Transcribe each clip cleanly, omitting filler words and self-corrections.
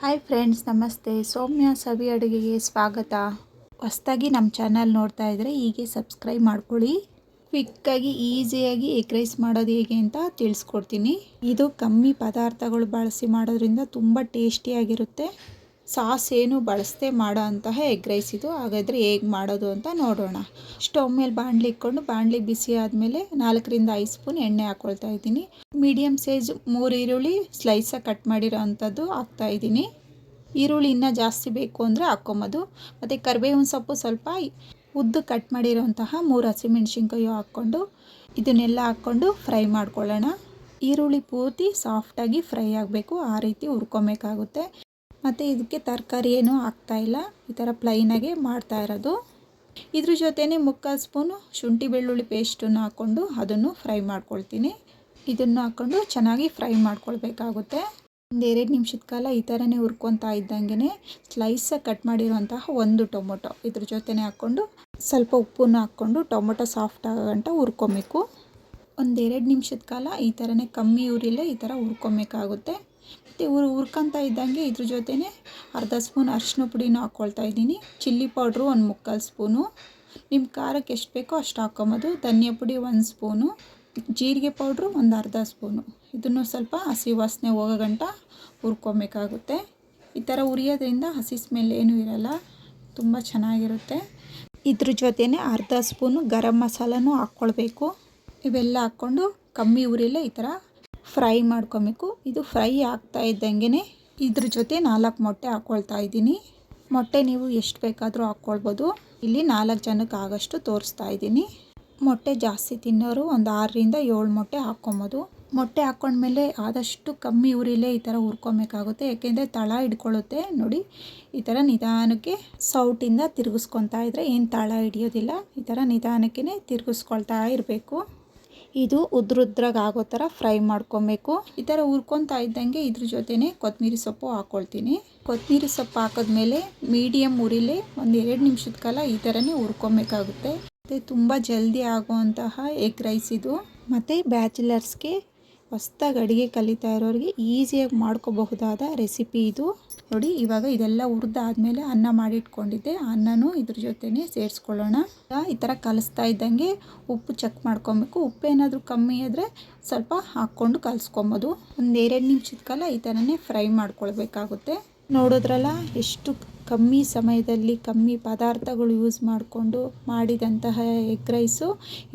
Hi friends, ನಮಸ್ತೆ. ಸೌಮ್ಯ ಸವಿ ಅಡುಗೆಗೆ ಸ್ವಾಗತ. ಹೊಸದಾಗಿ ನಮ್ಮ ಚಾನಲ್ ನೋಡ್ತಾ ಇದ್ದರೆ ಹೀಗೆ ಸಬ್ಸ್ಕ್ರೈಬ್ ಮಾಡ್ಕೊಳ್ಳಿ. ಕ್ವಿಕ್ಕಾಗಿ ಈಸಿಯಾಗಿ ಎಗ್ ರೈಸ್ ಮಾಡೋದು ಹೇಗೆ ಅಂತ ತಿಳಿಸ್ಕೊಡ್ತೀನಿ. ಇದು ಕಮ್ಮಿ ಪದಾರ್ಥಗಳು ಬಳಸಿ ಮಾಡೋದ್ರಿಂದ ತುಂಬ ಟೇಸ್ಟಿಯಾಗಿರುತ್ತೆ. ಸಾಸ್ ಏನು ಬಳಸದೆ ಮಾಡೋ ಅಂತಹ ಎಗ್ ರೈಸ್ ಇದು. ಹಾಗಾದರೆ ಹೇಗೆ ಮಾಡೋದು ಅಂತ ನೋಡೋಣ. ಸ್ಟವ್ ಮೇಲೆ ಬಾಣಲಿ ಇಟ್ಕೊಂಡು ಬಾಣಲಿ ಬಿಸಿ ಆದಮೇಲೆ 4ರಿಂದ 5 ಸ್ಪೂನ್ ಎಣ್ಣೆ ಹಾಕ್ಕೊಳ್ತಾ ಇದ್ದೀನಿ. ಮೀಡಿಯಮ್ ಸೈಜ್ 3 ಈರುಳ್ಳಿ ಸ್ಲೈಸಾಗಿ ಕಟ್ ಮಾಡಿರೋ ಅಂಥದ್ದು ಹಾಕ್ತಾಯಿದ್ದೀನಿ. ಈರುಳ್ಳಿ ಇನ್ನೂ ಜಾಸ್ತಿ ಬೇಕು ಅಂದರೆ ಹಾಕ್ಕೊಬೋದು. ಮತ್ತು ಕರಿಬೇವಿನ ಸೊಪ್ಪು ಸ್ವಲ್ಪ ಉದ್ದು ಕಟ್ ಮಾಡಿರೋಂತಹ 3 ಹಸಿಮೆಣ್ಸಿನ್ಕಾಯಿ ಹಾಕ್ಕೊಂಡು ಇದನ್ನೆಲ್ಲ ಹಾಕ್ಕೊಂಡು ಫ್ರೈ ಮಾಡ್ಕೊಳ್ಳೋಣ. ಈರುಳ್ಳಿ ಪೂರ್ತಿ ಸಾಫ್ಟಾಗಿ ಫ್ರೈ ಆಗಬೇಕು, ಆ ರೀತಿ ಹುರ್ಕೊಬೇಕಾಗುತ್ತೆ. ಮತ್ತು ಇದಕ್ಕೆ ತರಕಾರಿ ಏನೂ ಹಾಕ್ತಾಯಿಲ್ಲ, ಈ ಥರ ಪ್ಲೈನಾಗೆ ಮಾಡ್ತಾ ಇರೋದು. ಇದ್ರ ಜೊತೆನೇ 3/4 ಸ್ಪೂನು ಶುಂಠಿ ಬೆಳ್ಳುಳ್ಳಿ ಪೇಸ್ಟನ್ನು ಹಾಕ್ಕೊಂಡು ಅದನ್ನು ಫ್ರೈ ಮಾಡ್ಕೊಳ್ತೀನಿ. ಇದನ್ನು ಹಾಕ್ಕೊಂಡು ಚೆನ್ನಾಗಿ ಫ್ರೈ ಮಾಡ್ಕೊಳ್ಬೇಕಾಗುತ್ತೆ. 1-2 ನಿಮಿಷದ ಕಾಲ ಈ ಥರನೇ ಹುರ್ಕೊತಾ ಇದ್ದಂಗೆ ಸ್ಲೈಸಾಗಿ ಕಟ್ ಮಾಡಿರುವಂತಹ 1 ಟೊಮೊಟೊ ಇದ್ರ ಜೊತೆನೇ ಹಾಕ್ಕೊಂಡು ಸ್ವಲ್ಪ ಉಪ್ಪನ್ನು ಹಾಕ್ಕೊಂಡು ಟೊಮೊಟೊ ಸಾಫ್ಟ್ ಆಗೋ ಗಂಟ ಹುರ್ಕೊಬೇಕು. 1-2 ನಿಮಿಷದ ಕಾಲ ಈ ಥರನೇ ಕಮ್ಮಿ ಉರಿಲೇ ಈ ಥರ ಹುರ್ಕೊಬೇಕಾಗುತ್ತೆ. ಮತ್ತು ಹುರ್ಕೊತಾ ಇದ್ದಂಗೆ ಇದ್ರ ಜೊತೆನೇ 1/2 ಸ್ಪೂನ್ ಅರಿಶಿನ ಪುಡಿನೂ ಹಾಕ್ಕೊಳ್ತಾ ಇದ್ದೀನಿ. ಚಿಲ್ಲಿ ಪೌಡ್ರು 1/3 ಸ್ಪೂನು, ನಿಮ್ಮ ಖಾರಕ್ಕೆ ಎಷ್ಟು ಬೇಕೋ ಅಷ್ಟು ಹಾಕ್ಕೊಬೋದು. ಧನಿಯಾ ಪುಡಿ 1 ಸ್ಪೂನು, ಜೀರಿಗೆ ಪೌಡ್ರು 1/2 ಸ್ಪೂನು. ಇದನ್ನು ಸ್ವಲ್ಪ ಹಸಿ ವಾಸನೆ ಹೋಗೋ ಗಂಟ ಹುರ್ಕೊಬೇಕಾಗುತ್ತೆ. ಈ ಥರ ಹುರಿಯೋದ್ರಿಂದ ಹಸಿ ಸ್ಮೆಲ್ ಏನೂ ಇರಲ್ಲ, ತುಂಬ ಚೆನ್ನಾಗಿರುತ್ತೆ. ಇದ್ರ ಜೊತೆನೇ 1/2 ಸ್ಪೂನು ಗರಂ ಮಸಾಲನೂ ಹಾಕ್ಕೊಳ್ಬೇಕು. ಇವೆಲ್ಲ ಹಾಕ್ಕೊಂಡು ಕಮ್ಮಿ ಉರಿಲೇ ಈ ಥರ ಫ್ರೈ ಮಾಡ್ಕೊಬೇಕು. ಇದು ಫ್ರೈ ಆಗ್ತಾ ಇದ್ದಂಗೆ ಇದ್ರ ಜೊತೆ 4 ಮೊಟ್ಟೆ ಹಾಕ್ಕೊಳ್ತಾ ಇದ್ದೀನಿ. ಮೊಟ್ಟೆ ನೀವು ಎಷ್ಟು ಬೇಕಾದರೂ ಹಾಕ್ಕೊಳ್ಬೋದು. ಇಲ್ಲಿ 4 ಜನಕ್ಕೆ ಆಗೋಷ್ಟು ತೋರಿಸ್ತಾ ಇದ್ದೀನಿ. ಮೊಟ್ಟೆ ಜಾಸ್ತಿ ತಿನ್ನೋರು ಒಂದು 6ರಿಂದ 7 ಮೊಟ್ಟೆ ಹಾಕ್ಕೊಬೋದು. ಮೊಟ್ಟೆ ಹಾಕ್ಕೊಂಡ್ಮೇಲೆ ಆದಷ್ಟು ಕಮ್ಮಿ ಉರಿಲೇ ಈ ಥರ ಹುರ್ಕೊಬೇಕಾಗುತ್ತೆ, ಯಾಕೆಂದರೆ ತಳ ಹಿಡ್ಕೊಳ್ಳುತ್ತೆ. ನೋಡಿ, ಈ ಥರ ನಿಧಾನಕ್ಕೆ ಸೌಟಿಂದ ತಿರುಗಿಸ್ಕೊತಾ ಇದ್ದರೆ ಏನು ತಳ ಹಿಡಿಯೋದಿಲ್ಲ. ಈ ಥರ ನಿಧಾನಕ್ಕೆ ತಿರುಗಿಸ್ಕೊಳ್ತಾ ಇರಬೇಕು. ಇದು ಉದ್ರುದ್ರಾಗಿ ಆಗೋ ಥರ ಫ್ರೈ ಮಾಡ್ಕೊಬೇಕು. ಈ ಥರ ಹುರ್ಕೊತಾ ಇದ್ದಂಗೆ ಇದ್ರ ಜೊತೆನೇ ಕೊತ್ತಂಬರಿ ಸೊಪ್ಪು ಹಾಕ್ಕೊಳ್ತೀನಿ. ಕೊತ್ತಂಬರಿ ಸೊಪ್ಪು ಹಾಕಿದ್ಮೇಲೆ ಮೀಡಿಯಮ್ ಉರಿಲೇ 1-2 ನಿಮಿಷದ ಕಾಲ ಈ ಥರನೇ ಹುರ್ಕೊಬೇಕಾಗುತ್ತೆ. ಮತ್ತು ತುಂಬ ಜಲ್ದಿ ಆಗುವಂತಹ ಎಗ್ ರೈಸ್ ಇದು. ಮತ್ತು ಬ್ಯಾಚುಲರ್ಸ್ಗೆ ಹೊಸ್ದಾಗಿ ಅಡುಗೆ ಕಲಿತಾ ಇರೋರಿಗೆ ಈಸಿಯಾಗಿ ಮಾಡ್ಕೋಬಹುದಾದ ರೆಸಿಪಿ ಇದು. ನೋಡಿ, ಇವಾಗ ಇದೆಲ್ಲ ಹುರಿದಾದ್ಮೇಲೆ ಅನ್ನ ಮಾಡಿಟ್ಕೊಂಡಿದ್ದೆ, ಅನ್ನನೂ ಇದ್ರ ಜೊತೆನೇ ಸೇರಿಸ್ಕೊಳ್ಳೋಣ. ಈ ಥರ ಕಲಿಸ್ತಾ ಇದ್ದಂಗೆ ಉಪ್ಪು ಚೆಕ್ ಮಾಡ್ಕೊಬೇಕು. ಉಪ್ಪು ಏನಾದರೂ ಕಮ್ಮಿ ಆದರೆ ಸ್ವಲ್ಪ ಹಾಕ್ಕೊಂಡು ಕಲಿಸ್ಕೊಬೋದು. 1-2 ನಿಮಿಷದ ಕಾಲ ಈ ಥರನೇ ಫ್ರೈ ಮಾಡ್ಕೊಳ್ಬೇಕಾಗುತ್ತೆ. ನೋಡೋದ್ರಲ್ಲ, ಎಷ್ಟು ಕಮ್ಮಿ ಸಮಯದಲ್ಲಿ ಕಮ್ಮಿ ಪದಾರ್ಥಗಳು ಯೂಸ್ ಮಾಡಿಕೊಂಡು ಮಾಡಿದಂತಹ ಎಗ್ ರೈಸು.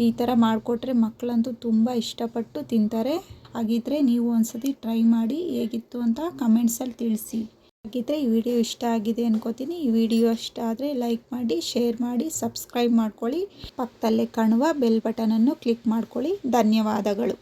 ಈ ಥರ ಮಾಡಿಕೊಟ್ರೆ ಮಕ್ಕಳಂತೂ ತುಂಬ ಇಷ್ಟಪಟ್ಟು ತಿಂತಾರೆ. ಹಾಗಿದ್ದರೆ ನೀವು ಒಂದ್ಸತಿ ಟ್ರೈ ಮಾಡಿ ಹೇಗಿತ್ತು ಅಂತ ಕಮೆಂಟ್ಸಲ್ಲಿ ತಿಳಿಸಿ. ಹಾಗಿದ್ದರೆ ಈ ವಿಡಿಯೋ ಇಷ್ಟ ಆಗಿದೆ ಅನ್ಕೋತೀನಿ. ಈ ವಿಡಿಯೋ ಇಷ್ಟ ಆದರೆ ಲೈಕ್ ಮಾಡಿ, ಶೇರ್ ಮಾಡಿ, ಸಬ್ಸ್ಕ್ರೈಬ್ ಮಾಡ್ಕೊಳ್ಳಿ. ಪಕ್ಕದಲ್ಲೇ ಕಾಣುವ ಬೆಲ್ ಬಟನನ್ನು ಕ್ಲಿಕ್ ಮಾಡ್ಕೊಳ್ಳಿ. ಧನ್ಯವಾದಗಳು.